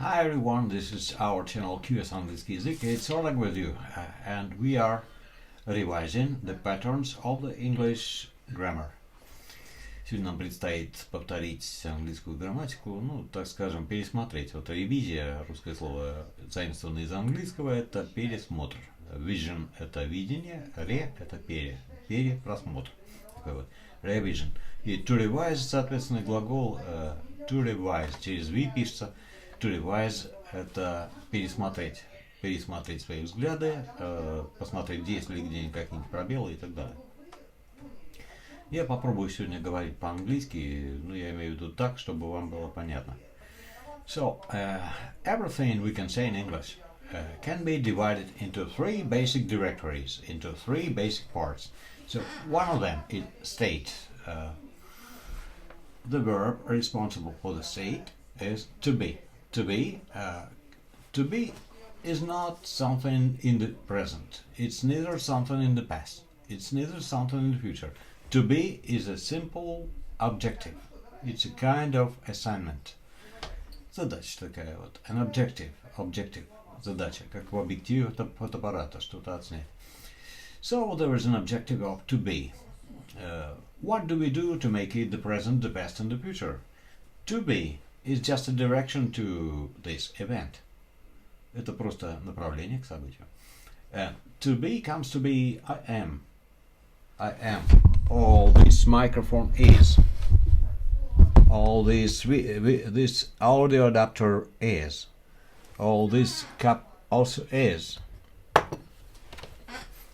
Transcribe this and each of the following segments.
Hi everyone, this is our channel QS английский язык. It's Oleg with you, and we are revising the patterns of the English grammar. Сегодня нам предстоит повторить английскую грамматику, так скажем, пересмотреть. Вот ревизия, русское слово, заимствованное из английского, это пересмотр. Vision – это видение, это перепросмотр. Такой вот. Revision. И to revise, соответственно, глагол to revise, через V пишется. To revise – это пересмотреть свои взгляды, посмотреть, есть ли где-нибудь какие-нибудь пробелы и так далее. Я попробую сегодня говорить по-английски, я имею в виду так, чтобы вам было понятно. So, everything we can say in English can be divided into three basic directories, into three basic parts. So, one of them is state. The verb responsible for the state is to be. To be is not something in the present. It's neither something in the past. It's neither something in the future. To be is a simple objective. It's a kind of assignment. Задача такая вот. An objective. Задача. Как в объективе фотоаппарата. Что-то отснять. So there is an objective of to be. What do we do to make it the present, the past and the future? To be is just a direction to this event. Это просто направление к событию. To be comes to be I am. I am. All this microphone is. All this audio adapter is. All this cup also is.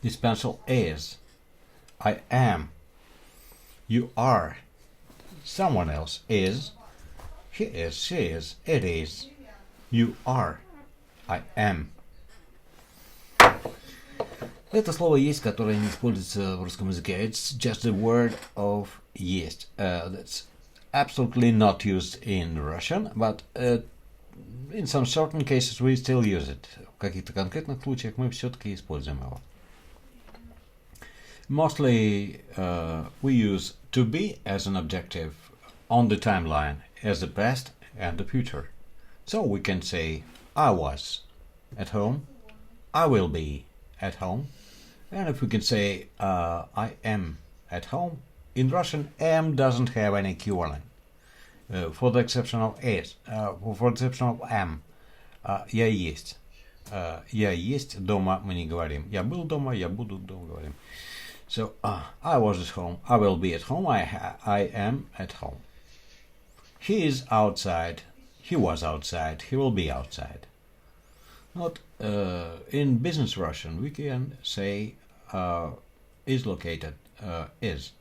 This pencil is. I am. You are. Someone else is. He is, she is, it is. You are. I am. Это слово «есть», которое не используется в русском языке. It's just a word of «есть». That's absolutely not used in Russian, but in some certain cases we still use it. В каких-то конкретных случаях мы все-таки используем его. Mostly we use to be as an objective on the timeline as the past and the future. So we can say I was at home, I will be at home, and if we can say I am at home, in Russian am doesn't have any equivalent. For the exception of is, for the exception of am, я есть. Я есть дома мы не говорим. Я был дома, я буду дома говорим. So I was at home, I will be at home, I am at home. He is outside, he was outside, he will be outside. Not in business Russian we can say is located, is.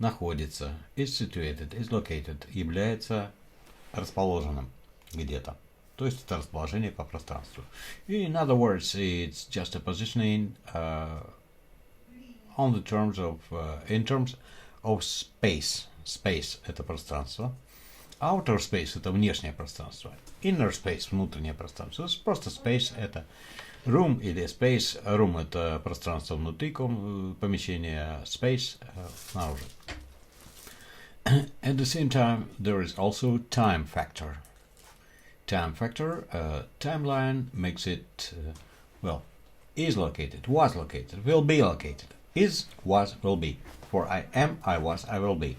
Находится, is situated, is located, является расположенным где-то. То есть это расположение по пространству. In other words, it's just a positioning on the terms of, in terms of space. Space – это пространство. Outer space – это внешнее пространство. Inner space – внутреннее пространство. Просто space – это room или space. Room – это пространство внутри помещения. Space – снаружи. At the same time, there is also time factor. Time factor, timeline makes it, is located, was located, will be located. Is, was, will be. For I am, I was, I will be.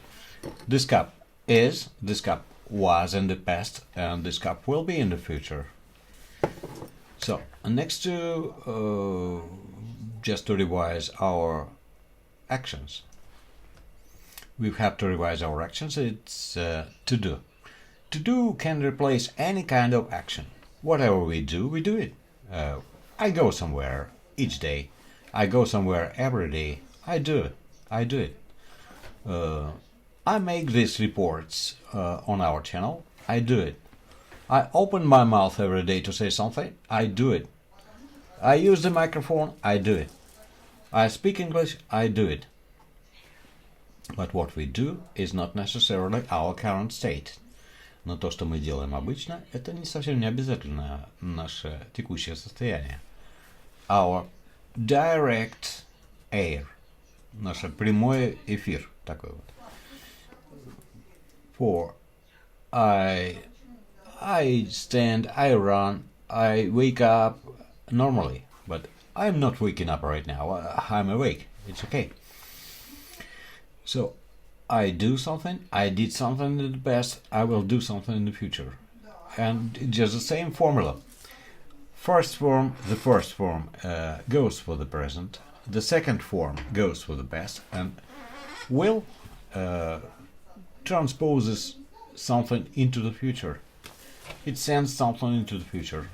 This cup is, this cup was in the past, and this cup will be in the future. So, next to, just to revise our actions. We have to revise our actions, it's to do. To do can replace any kind of action. Whatever we do it. I go somewhere each day. I go somewhere every day. I do it. I make these reports on our channel. I do it. I open my mouth every day to say something. I do it. I use the microphone. I do it. I speak English. I do it. But what we do is not necessarily our current state. Но то, что мы делаем обычно, это не совсем не обязательно наше текущее состояние. Our direct air. Наш прямой эфир. Такой вот. For I I stand, I run, I wake up normally, but I'm not waking up right now. I'm awake. It's okay. So I do something, I did something in the past, I will do something in the future. And it's just the same formula. The first form goes for the present, the second form goes for the past, and will transposes something into the future. It sends something into the future.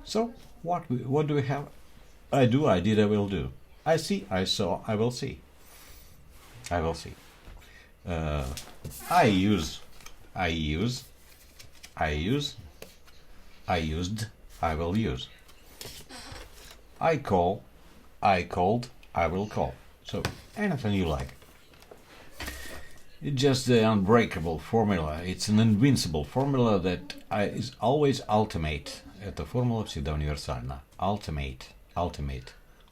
So what do we have? I do, I did, I will do. I see, I saw, I will see. I will see. I use, I use, I use, I used, I will use. I call, I called, I will call. So anything you like. It's just the unbreakable formula. It's an invincible formula that is always ultimate. Эта формула всегда универсальна. Ultimate.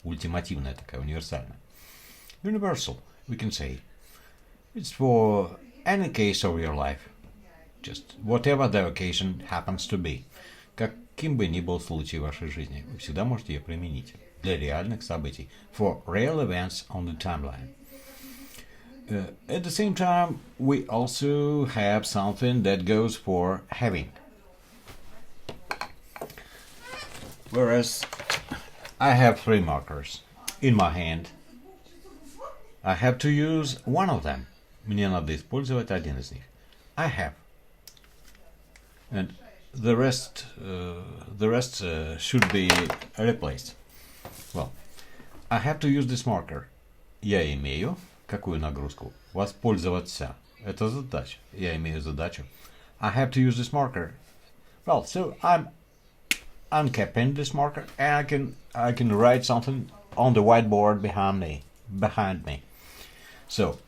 Ультимативная такая, универсальная. Universal, we can say. It's for any case of your life. Just whatever the occasion happens to be. Каким бы ни был случай в вашей жизни, вы всегда можете ее применить для реальных событий. For real events on the timeline. At the same time, we also have something that goes for having. Whereas I have 3 markers in my hand. I have to use one of them. Мне надо использовать один из них. I have. And the rest should be replaced. Well, I have to use this marker. Я имею какую нагрузку? Воспользоваться. Это задача. Я имею задачу. I have to use this marker. Well, so I'm uncapping this marker, and I can write something on the whiteboard behind me. So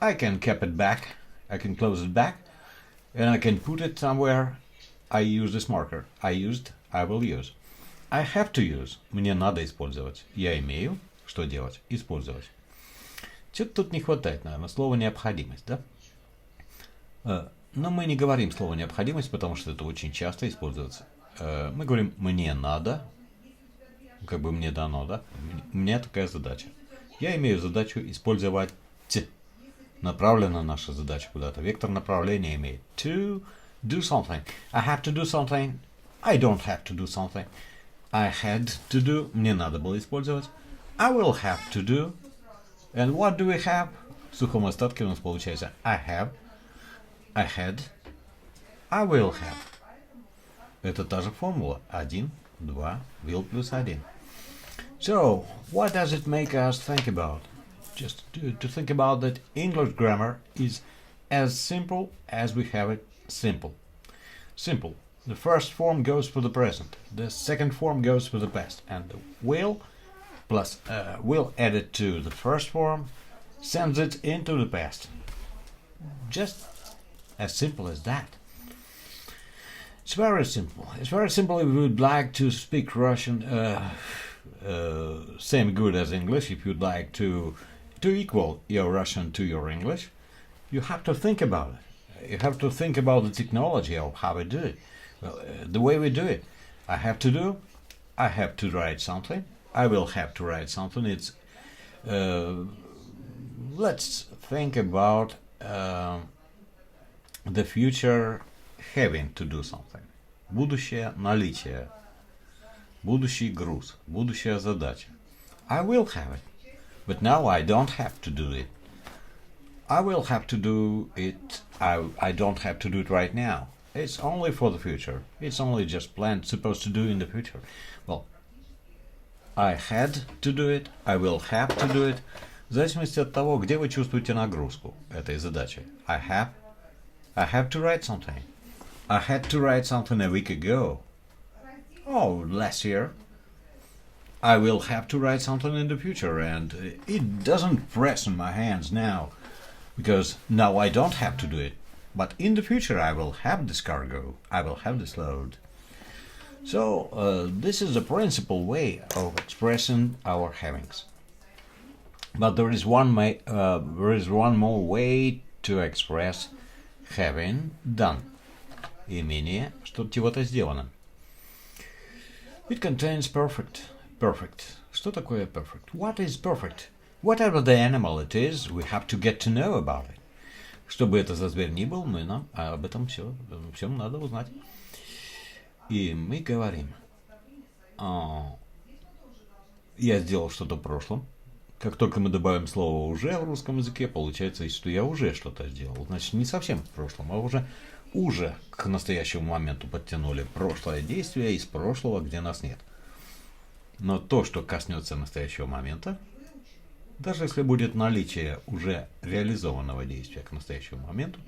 I can cap it back. I can close it back, and I can put it somewhere. I use this marker. I used, I will use. I have to use. Мне надо использовать. Я имею. Что делать? Использовать. Чего-то тут не хватает, наверное, слова необходимость, да? Но мы не говорим слово необходимость, потому что это очень часто используется. Мы говорим мне надо, как бы мне дано, да? У меня такая задача. Я имею задачу использовать. Направлена наша задача куда-то. Вектор направления имеет. To do something. I have to do something. I don't have to do something. I had to do. Мне надо было использовать. I will have to do. And what do we have? В сухом остатке у нас получается I have, I had, I will have. Это та же формула. 1, 2, will плюс 1. So, what does it make us think about? Just to think about that English grammar is as simple as we have it simple. Simple. The first form goes for the present. The second form goes for the past. And the will plus will added to the first form sends it into the past. Just as simple as that. It's very simple. It's very simple if you would like to speak Russian same good as English. If you'd like to equal your Russian to your English, you have to think about it. You have to think about the technology of how we do it. Well, the way we do it. I have to write something. I will have to write something. It's let's think about the future having to do something. Будущее наличие. Будущий груз. Будущая задача. I will have it. But now I don't have to do it. I will have to do it. I don't have to do it right now. It's only for the future. It's only just planned, supposed to do in the future. Well, I had to do it. I will have to do it. В зависимости от того, где вы чувствуете нагрузку этой задачи. I have to write something. I had to write something a week ago. Oh, last year. I will have to write something in the future, and it doesn't press in my hands now, because now I don't have to do it. But in the future I will have this cargo, I will have this load. So this is a principal way of expressing our havings. But there is one more way to express having done. имение чего-то сделано. It contains perfect. Perfect. Что такое perfect? What is perfect? Whatever the animal it is, we have to get to know about it. Что бы это за зверь ни был, нам об этом всем надо узнать. И мы говорим, я сделал что-то в прошлом. Как только мы добавим слово «уже» в русском языке, получается, что я уже что-то сделал. Значит, не совсем в прошлом, а уже к настоящему моменту подтянули прошлое действие из прошлого, где нас нет. Но то, что коснется настоящего момента, даже если будет наличие уже реализованного действия к настоящему моменту,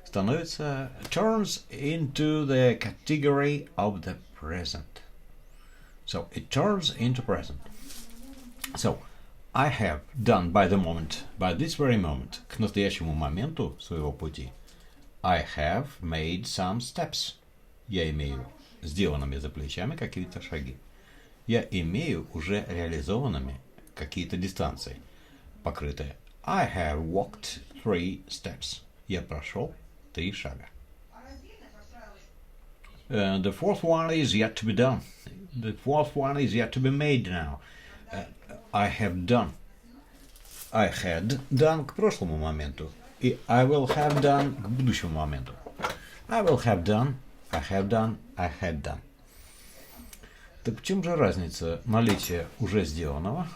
становится turns into the category of the present. So it turns into present. So I have done by this very moment, к настоящему моменту своего пути, I have made some steps. Я имею сделанными за плечами какие-то шаги. Я имею уже реализованными какие-то дистанции, покрытые. I have walked 3 steps. Я прошел 3 шага. The fourth one is yet to be done. The fourth one is yet to be made now. I have done. I had done к прошлому моменту. И I will have done к будущему моменту. I will have done, I have done, I had done. Так в чем же разница наличия уже сделанного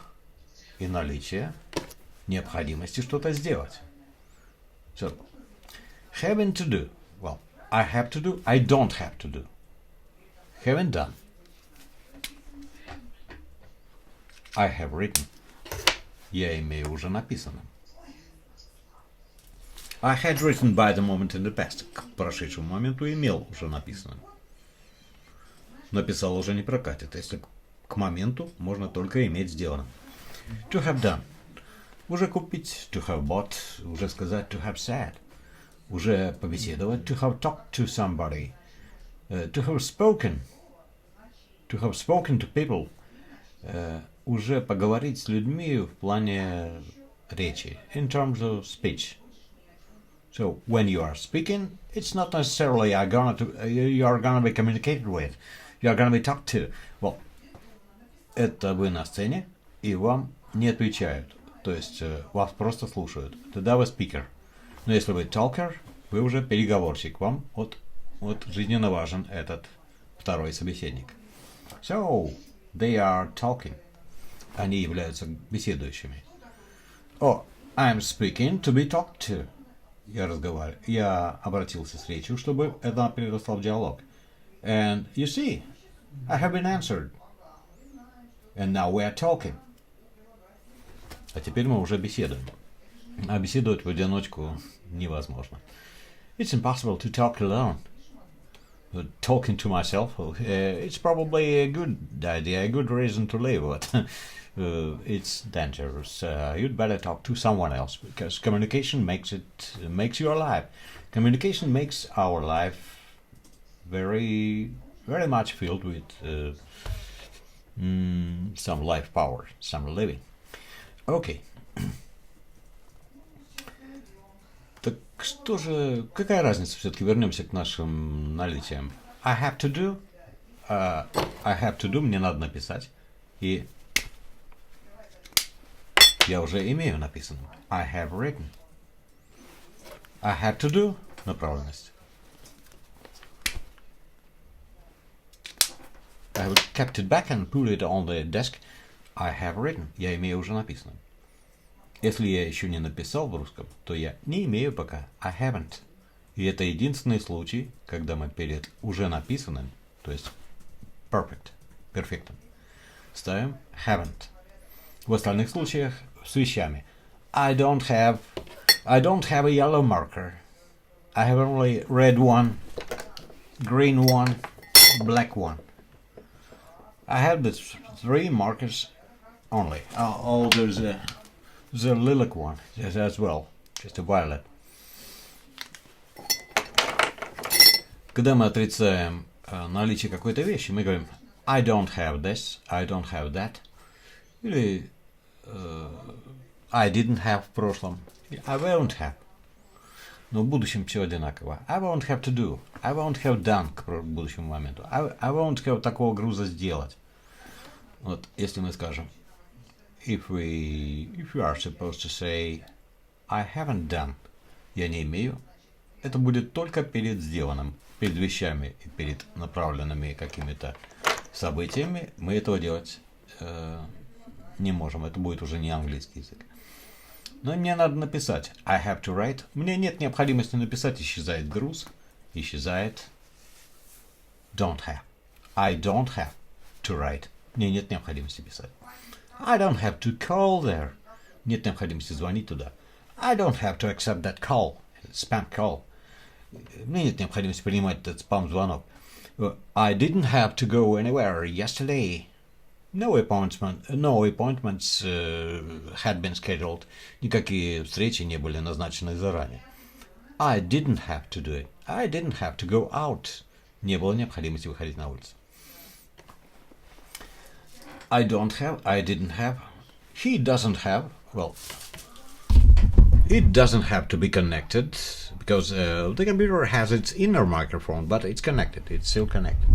и наличия необходимости что-то сделать? So, having to do. Well, I have to do, I don't have to do. Having done. I have written. Я имею уже написанным. I had written by the moment in the past. К прошедшему моменту имел уже написанным. Написал уже не прокатит, если к моменту можно только иметь сделанным. To have done. Уже купить. To have bought. Уже сказать. To have said. Уже побеседовать. To have talked to somebody. To have spoken. To have spoken to people. Уже поговорить с людьми в плане речи. In terms of speech. So, when you are speaking, it's not necessarily you are gonna be communicated with. You are gonna be talked to. Well, это вы на сцене, и вам не отвечают. То есть, вас просто слушают. Тогда вы speaker. Но если вы talker, вы уже переговорщик. Вам вот жизненно важен этот второй собеседник. So, they are talking. Они являются беседующими. Oh, I'm speaking to be talked to. Я разговариваю. Я обратился с речью, чтобы это переросло в диалог. And you see, I have been answered. And now we are talking. А теперь мы уже беседуем. А беседовать в одиночку невозможно. It's impossible to talk alone. But talking to myself, it's probably a good idea, a good reason to live, but it's dangerous. You'd better talk to someone else, because communication makes you alive. Communication makes our life very, very much filled with some life power, some living. Okay. Так что же, какая разница все-таки? Вернемся к нашим наличиям. I have to do. I have to do, мне надо написать. И я уже имею написано. I have written. I had to do. Направленность. I have kept it back and put it on the desk. I have written. Я имею уже написано. Если я еще не написал в русском, то я не имею пока. I haven't. И это единственный случай, когда мы перед уже написанным, то есть перфектом, ставим haven't. В остальных случаях с вещами. I don't have a yellow marker. I have only red one, green one, black one. I have the 3 markers only. Oh, there's a lilac one as well, just a violet. Когда мы отрицаем наличие какой-то вещи, мы говорим I don't have this, I don't have that. Или I didn't have в прошлом. I won't have. Но в будущем все одинаково. I won't have to do. I won't have done к будущему моменту. I won't have такого груза сделать. Вот если мы скажем if you are supposed to say I haven't done, я не имею, это будет только перед сделанным, перед вещами и перед направленными какими-то событиями. Мы этого делать не можем. Это будет уже не английский язык. Но мне надо написать I have to write. Мне нет необходимости написать. Исчезает груз. Исчезает don't have. I don't have to write. Мне нет необходимости писать. I don't have to call there. Нет необходимости звонить туда. I don't have to accept that call. Spam call. Мне нет необходимости принимать этот спам-звонок. I didn't have to go anywhere yesterday. No appointments had been scheduled. Никакие встречи не были назначены заранее. I didn't have to do it. I didn't have to go out. Не было необходимости выходить на улицу. I don't have, I didn't have, he doesn't have, well, it doesn't have to be connected because the computer has its inner microphone, but it's connected, it's still connected.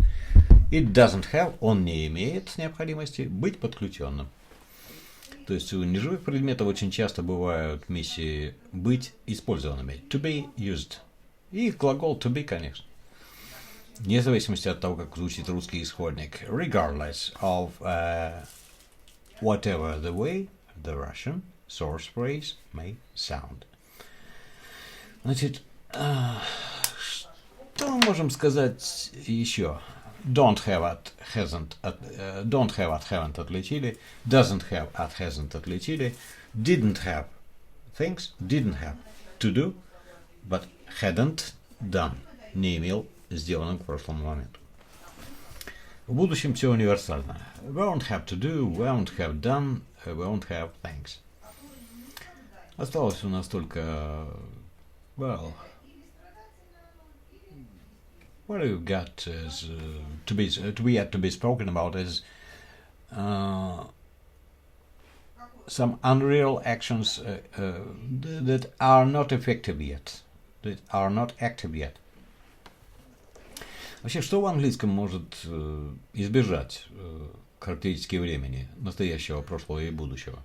It doesn't have, он не имеет необходимости быть подключенным. То есть у неживых предметов очень часто бывают миссии быть использованными. To be used. И глагол to be, конечно. Вне зависимости от того, как звучит русский исходник. Regardless of whatever the way the Russian source phrase may sound. Значит, что мы можем сказать еще? Don't have от hasn't, don't have от haven't отличили, doesn't have от hasn't отличили, didn't have things, didn't have to do, but hadn't done, не имел сделанным к прошлому моменту. В будущем все универсально. Won't have to do, won't have done, won't have things. Осталось у нас только, well, what we've got is to be yet to be spoken about is some unreal actions that are not effective yet, that are not active yet. Вообще, что в английском может избежать характеристики времени настоящего, прошлого и будущего?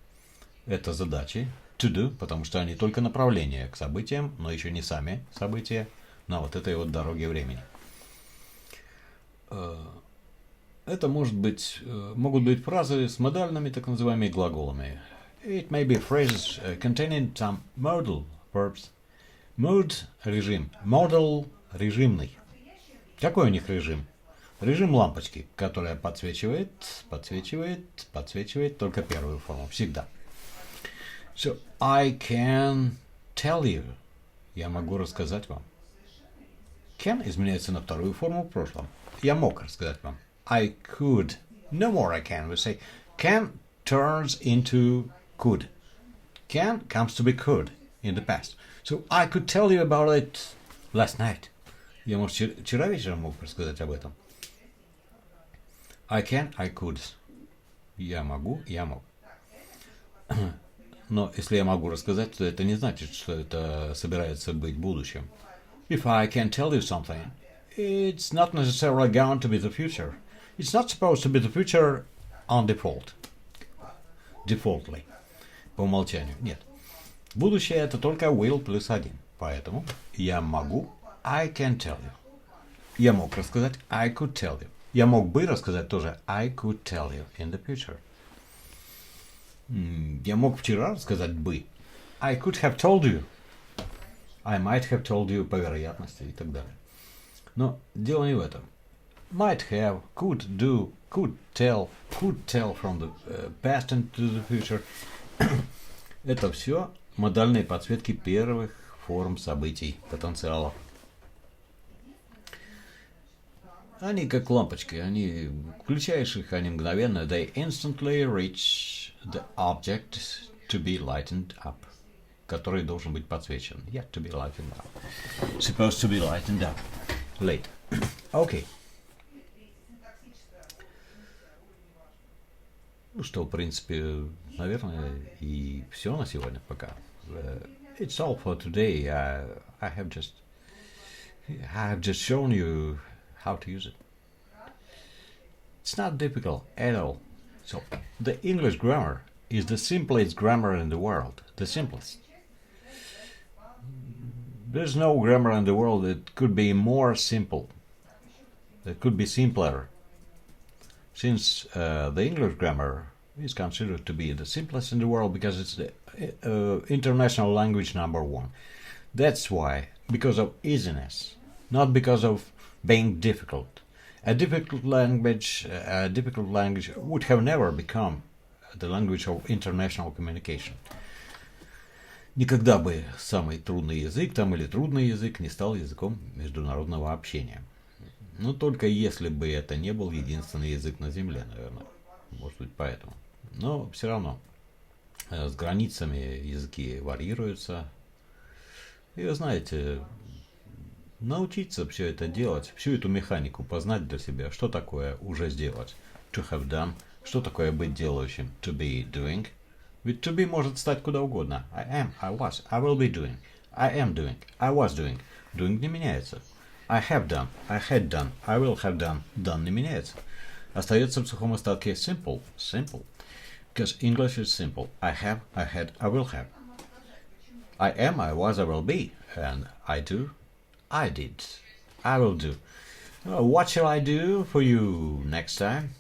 Это задачи, to do, потому что они только направления к событиям, но еще не сами события на вот этой вот дороге времени. Это могут быть фразы с модальными, так называемыми глаголами. It may be phrases containing some modal verbs. Mood – режим. Modal – режимный. Какой у них режим? Режим лампочки, которая подсвечивает только первую форму. Всегда. So, I can tell you. Я могу рассказать вам. Can изменяется на вторую форму в прошлом. Я мог рассказать вам. I could. No more I can. We say can turns into could. Can comes to be could in the past. So I could tell you about it last night. Я, может, вчера вечером мог рассказать об этом. I can, I could. Я могу, я мог. Но если я могу рассказать, то это не значит, что это собирается быть будущим. If I can tell you something, it's not necessarily going to be the future. It's not supposed to be the future on default. Defaultly. По умолчанию. Нет. Будущее это только will плюс один. Поэтому я могу, I can tell you. Я мог рассказать, I could tell you. Я мог бы рассказать тоже, I could tell you in the future. Я мог вчера рассказать бы. I could have told you. I might have told you по вероятности и так далее. Но дело не в этом. Might have, could do, could tell from the past into the future. Это все модальные подсветки первых форм событий, потенциалов. Они как лампочки, они включаешь их, они мгновенно, they instantly reach the object to be lightened up, который должен быть подсвечен. Yet to be lightened up. Supposed to be lightened up. Late. Okay. Ну что, в принципе, наверное, и все на сегодня пока. it's all for today. I have just shown you how to use it. It's not difficult at all. So the English grammar is the simplest grammar in the world. The simplest. There's no grammar in the world that could be more simple. That could be simpler. Since the English grammar is considered to be the simplest in the world because it's the international language #1. That's why, because of easiness, not because of being difficult. A difficult language would have never become the language of international communication. Никогда бы самый трудный язык там или трудный язык не стал языком международного общения. Но только если бы это не был единственный язык на Земле, наверное. Может быть, поэтому. Но все равно с границами языки варьируются. И вы знаете, научиться все это делать, всю эту механику познать для себя, что такое уже сделать, to have done, что такое быть делающим, to be doing. Ведь to be может стать куда угодно. I am, I was, I will be doing, I am doing, I was doing. Doing не меняется. I have done, I had done, I will have done. Done не меняется. Остается в сухом остатке simple, simple. Because English is simple. I have, I had, I will have. I am, I was, I will be. And I do, I did, I will do. What shall I do for you next time?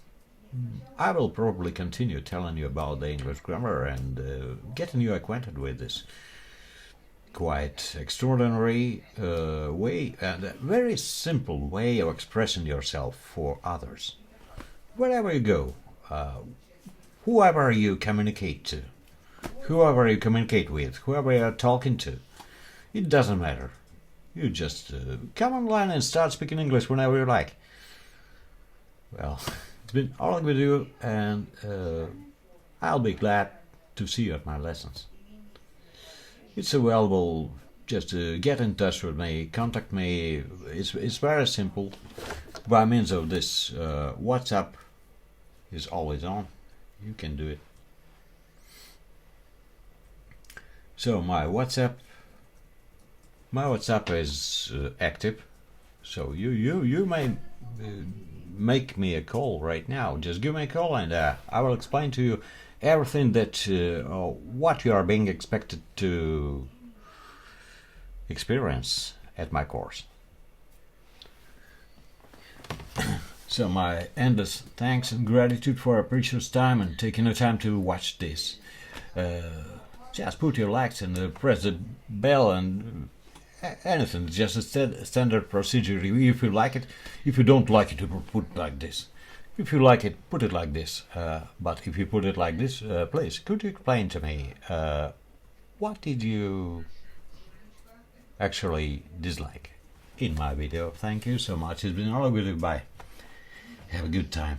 I will probably continue telling you about the English grammar and getting you acquainted with this quite extraordinary way and a very simple way of expressing yourself for others. Wherever you go, whoever you communicate to, whoever you communicate with, whoever you are talking to, it doesn't matter. You just come online and start speaking English whenever you like. Well, it's been Oleg with you, and I'll be glad to see you at my lessons. It's available. Just get in touch with me, contact me. It's very simple. By means of this WhatsApp is always on. You can do it. So my WhatsApp is active. So you may make me a call right now. Just give me a call and I will explain to you everything that what you are being expected to experience at my course. So my endless thanks and gratitude for your precious time and taking the time to watch this. Just put your likes and press the bell and anything. Just a standard procedure. If you like it, if you don't like it, you put it like this. If you like it, put it like this. But if you put it like this, please, could you explain to me what did you actually dislike in my video? Thank you so much. It's been all good. Bye. Have a good time.